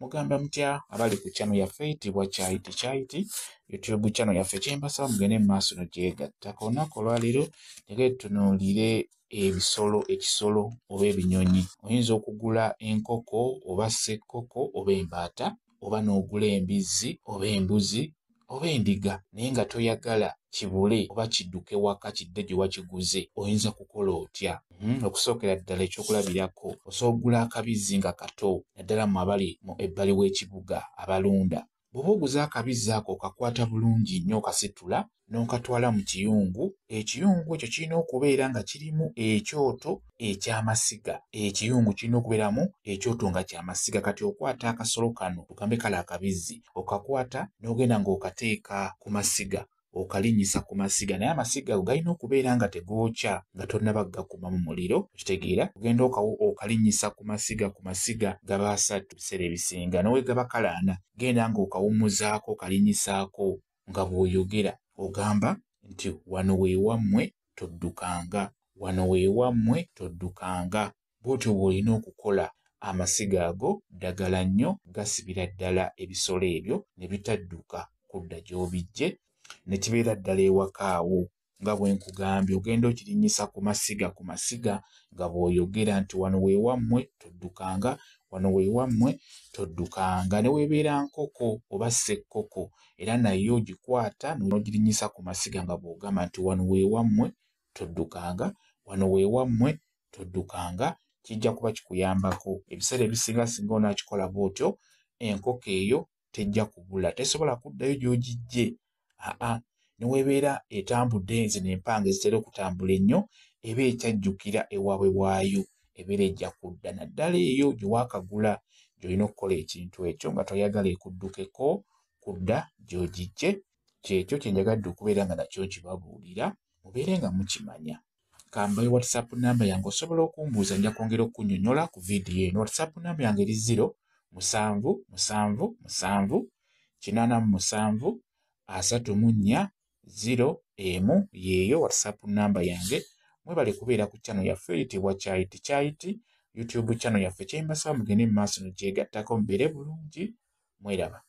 mugamba mutya abali ku channel yaffe eyitibwa Kyaiti YouTube channel yaffe kyembasaba mugende mu maaso n'ogyegatta. Ku lunaku olwaleero tegere tutunuulire ekisolo oba ebinyonyi. Oyinza okugula enkoko oba ssekkoko oba embaata oba n'ogula embizzi oba embuzi oba endiga naye nga toyagala kibule oba kidduke waka kidde gye wakiguze. Oyinza kukola otya? Okusookera ddala ekyokulabirako osobola okugula akabizzi nga kato naddala mu abali mu ebbali w'ekibuga abalunda. Bw'oba oguza akabizzi ako okakwata bulungi nnyo okasitula n'okatwala mu kiyungu. Ekiyungu ekyo kirina okubeera nga kirimu ekyoto eky'amasiga. Ekiyungu kirina okubeeramu ekyoto nga ky'amasiga. Kati okwata akasolo kano tugambe kale akabizzi okakwata n'ogenda ng'okateeka ku masiga okalinyisa ku masiga naye amasiga ago galina okubeera nga tegookya nga tonnaba gakuma mu muliro. Okitegeera ogenda okalinyisa ku masiga gaba 3 biseera ebisinga nowe gaba kalaana genda ng'okawummuzaako okalinyisaako nga bw'oyogera ogamba nti wano weewammwe toddukanga, wano weewammwe toddukanga. Bw'otyo bw'olina okukola. Amasiga ago ddagala nnyo gasibira ddala ebisolo ebyo ne bitadduka kudda gy'obijje ne kibeera ddala ewaka awo nga bwe nkugambye. Ogenda okirinyisa ku masiga nga bw'oyogera nti wano weewammwe toddukanga, wano weewammwe toddukanga. Ne weebeera nkoko oba ssekkoko era nayo ogikwata n'ogirinyisa ku masiga nga bw'ogamba nti wano weewammwe toddukanga, wano weewammwe toddukanga. Kijja kuba kikuyambako. Ebiseera ebisinga singa onaakikola bw'otyo enkoko eyo tejja kubula, tesobola kuddayo gy'ogijje. Ne weebeera etambudde zino empanga ezitera okutambula ennyo eba ekyajjukira ewaabwe waayo ebeera ejja kudda naddala eyo gye waakagula gy'olina okukola ekintu ekyo nga toyagala ekuddukeko kudda gy'ogijje. Kyekyo kye njagadde okubeera nga nakyo nkibabuulira mubeere nga mukimanya. Kambayo WhatsApp namba yange osobola okumbuuza nja kwongera okunnyonnyola ku vidiyo eno. WhatsApp namba yange eri 0778734 yeeyo WhatsApp namba yange. Mwebale kubeera ku channel yaffe eyitibwa Kyaiti YouTube channel yaffe kyembasaba mugende mu maaso n'ogyegattako mubeere bulungi. Mweraba.